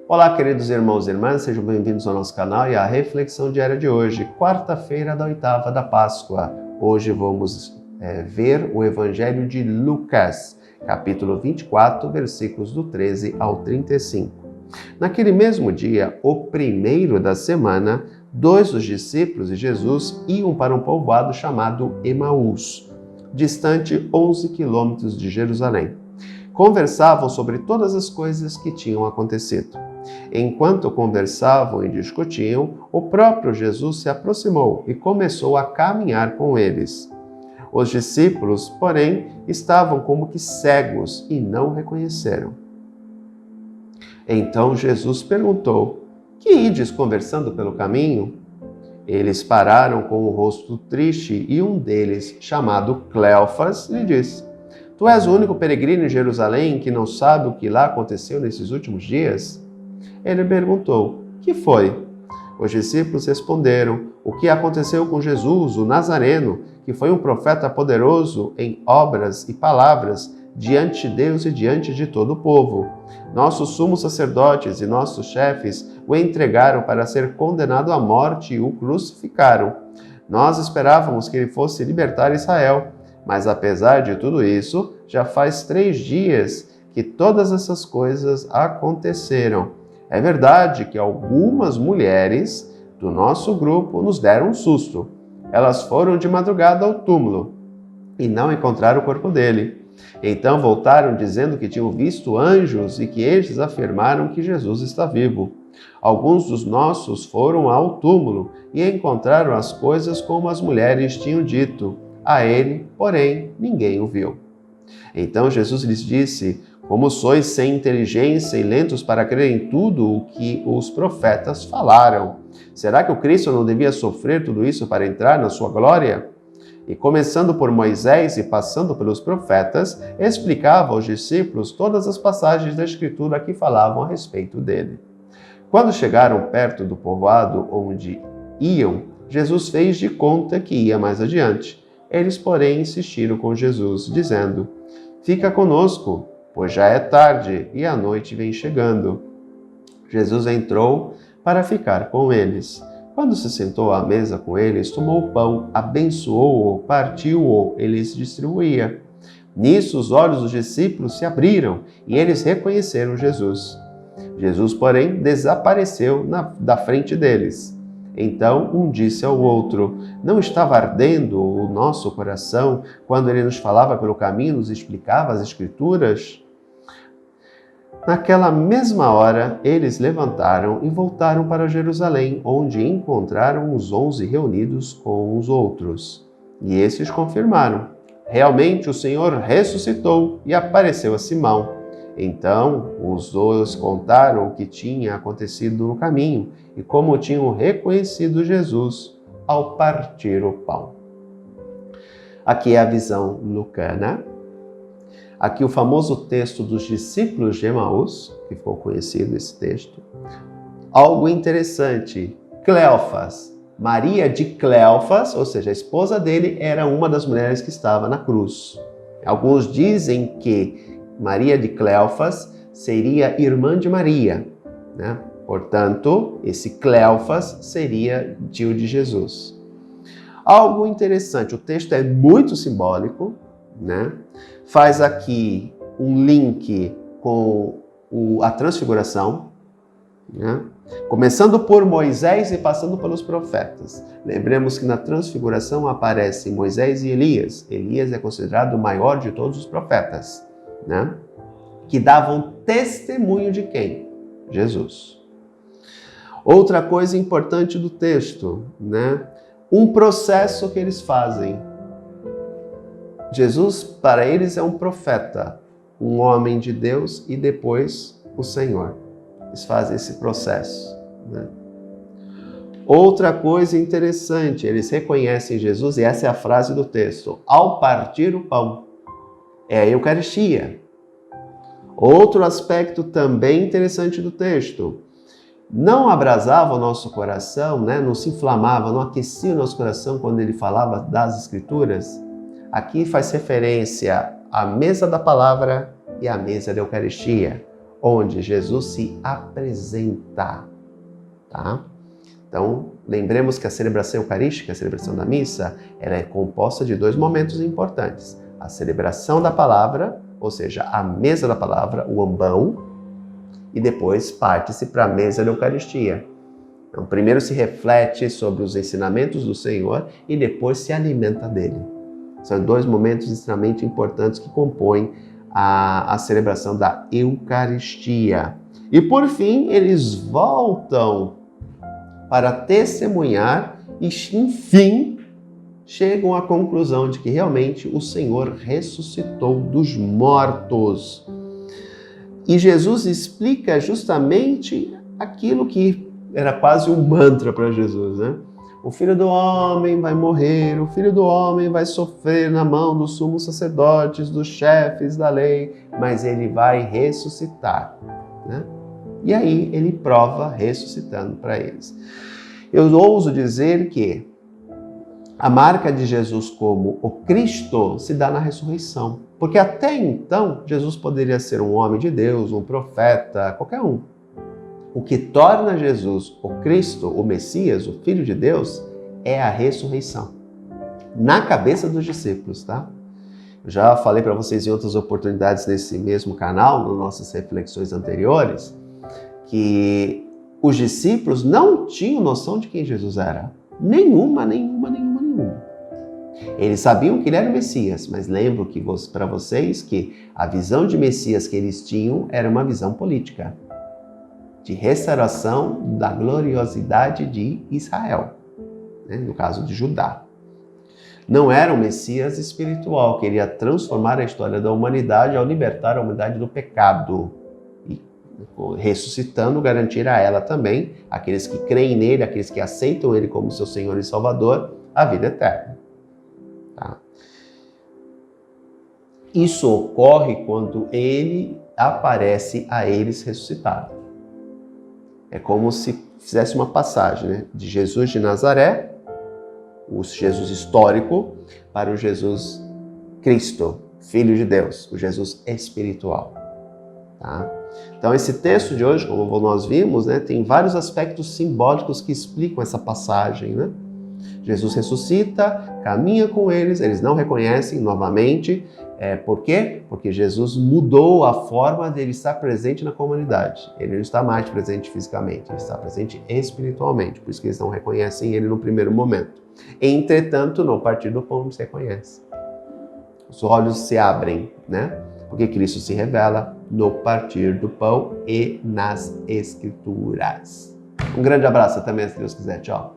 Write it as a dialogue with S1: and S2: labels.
S1: Olá, queridos irmãos e irmãs, sejam bem-vindos ao nosso canal e à reflexão diária de hoje, quarta-feira da oitava da Páscoa. Hoje vamos ver o Evangelho de Lucas, capítulo 24, versículos do 13 ao 35. Naquele mesmo dia, o primeiro da semana, dois dos discípulos de Jesus iam para um povoado chamado Emaús, distante 11 quilômetros de Jerusalém. Conversavam sobre todas as coisas que tinham acontecido. Enquanto conversavam e discutiam, o próprio Jesus se aproximou e começou a caminhar com eles. Os discípulos, porém, estavam como que cegos e não reconheceram. Então Jesus perguntou: "Que ides conversando pelo caminho?" Eles pararam com o rosto triste e um deles, chamado Cleofas, lhe disse: "Tu és o único peregrino em Jerusalém que não sabe o que lá aconteceu nesses últimos dias?" Ele perguntou: "Que foi?" Os discípulos responderam: "O que aconteceu com Jesus, o Nazareno, que foi um profeta poderoso em obras e palavras diante de Deus e diante de todo o povo. Nossos sumos sacerdotes e nossos chefes o entregaram para ser condenado à morte e o crucificaram. Nós esperávamos que ele fosse libertar Israel, mas apesar de tudo isso, já faz 3 dias que todas essas coisas aconteceram. É verdade que algumas mulheres do nosso grupo nos deram um susto. Elas foram de madrugada ao túmulo e não encontraram o corpo dele. Então voltaram dizendo que tinham visto anjos e que estes afirmaram que Jesus está vivo. Alguns dos nossos foram ao túmulo e encontraram as coisas como as mulheres tinham dito. A ele, porém, ninguém o viu." Então Jesus lhes disse: "Como sois sem inteligência e lentos para crer em tudo o que os profetas falaram? Será que o Cristo não devia sofrer tudo isso para entrar na sua glória?" E começando por Moisés e passando pelos profetas, explicava aos discípulos todas as passagens da Escritura que falavam a respeito dele. Quando chegaram perto do povoado onde iam, Jesus fez de conta que ia mais adiante. Eles, porém, insistiram com Jesus, dizendo: "Fica conosco, pois já é tarde e a noite vem chegando." Jesus entrou para ficar com eles. Quando se sentou à mesa com eles, tomou o pão, abençoou-o, partiu-o e lhes distribuía. Nisso os olhos dos discípulos se abriram e eles reconheceram Jesus. Jesus, porém, desapareceu da frente deles. Então um disse ao outro: "Não estava ardendo o nosso coração quando ele nos falava pelo caminho, nos explicava as Escrituras?" Naquela mesma hora, eles levantaram e voltaram para Jerusalém, onde encontraram os 11 reunidos com os outros. E esses confirmaram: "Realmente o Senhor ressuscitou e apareceu a Simão." Então os dois contaram o que tinha acontecido no caminho e como tinham reconhecido Jesus ao partir o pão. Aqui é a visão lucana. Aqui o famoso texto dos discípulos de Emaús, que ficou conhecido esse texto. Algo interessante, Cleofas, Maria de Cleofas, ou seja, a esposa dele, era uma das mulheres que estava na cruz. Alguns dizem que Maria de Cleofas seria irmã de Maria, né? Portanto, esse Cleofas seria tio de Jesus. Algo interessante, o texto é muito simbólico, né? Faz aqui um link com a transfiguração, né? Começando por Moisés e passando pelos profetas. Lembremos que na transfiguração aparecem Moisés e Elias. Elias é considerado o maior de todos os profetas, né? Que davam testemunho de quem? Jesus. Outra coisa importante do texto, né? Um processo que eles fazem. Jesus, para eles, é um profeta, um homem de Deus e depois o Senhor. Eles fazem esse processo, né? Outra coisa interessante, eles reconhecem Jesus, e essa é a frase do texto: "Ao partir o pão." É a Eucaristia. Outro aspecto também interessante do texto: não abrasava o nosso coração, né? Não se inflamava, não aquecia o nosso coração quando ele falava das Escrituras. Aqui faz referência à mesa da palavra e à mesa da Eucaristia. onde Jesus se apresenta, tá? Então, lembremos que a celebração eucarística, a celebração da missa, ela é composta de 2 momentos importantes. A celebração da palavra, ou seja, a mesa da palavra, o ambão, e depois parte-se para a mesa da Eucaristia. Então, primeiro se reflete sobre os ensinamentos do Senhor e depois se alimenta dele. São 2 momentos extremamente importantes que compõem a celebração da Eucaristia. E por fim, eles voltam para testemunhar e, enfim, chegam à conclusão de que realmente o Senhor ressuscitou dos mortos. E Jesus explica justamente aquilo que era quase um mantra para Jesus, né? O Filho do Homem vai morrer, o Filho do Homem vai sofrer na mão dos sumos sacerdotes, dos chefes da lei, mas ele vai ressuscitar, né? E aí ele prova ressuscitando para eles. Eu ouso dizer que a marca de Jesus como o Cristo se dá na ressurreição. Porque até então, Jesus poderia ser um homem de Deus, um profeta, qualquer um. O que torna Jesus o Cristo, o Messias, o Filho de Deus, é a ressurreição. Na cabeça dos discípulos, tá? Eu já falei para vocês em outras oportunidades nesse mesmo canal, nas nossas reflexões anteriores, que os discípulos não tinham noção de quem Jesus era. Nenhuma. Eles sabiam que ele era o Messias, mas lembro que para vocês que a visão de Messias que eles tinham era uma visão política, de restauração da gloriosidade de Israel, né? No caso de Judá. Não era um Messias espiritual, que iria transformar a história da humanidade ao libertar a humanidade do pecado. E ressuscitando, garantir a ela também, aqueles que creem nele, aqueles que aceitam ele como seu Senhor e Salvador, a vida eterna. Tá? Isso ocorre quando ele aparece a eles ressuscitado. É como se fizesse uma passagem, né? De Jesus de Nazaré, o Jesus histórico, para o Jesus Cristo, Filho de Deus, o Jesus espiritual. Tá? Então esse texto de hoje, como nós vimos, né, tem vários aspectos simbólicos que explicam essa passagem, né? Jesus ressuscita, caminha com eles não reconhecem novamente. Por quê? Porque Jesus mudou a forma dele estar presente na comunidade. Ele não está mais presente fisicamente, ele está presente espiritualmente. Por isso que eles não reconhecem ele no primeiro momento. Entretanto, no partir do pão se reconhece. Os olhos se abrem, né? Porque Cristo se revela no partir do pão e nas Escrituras. Um grande abraço, até mesmo se Deus quiser. Tchau.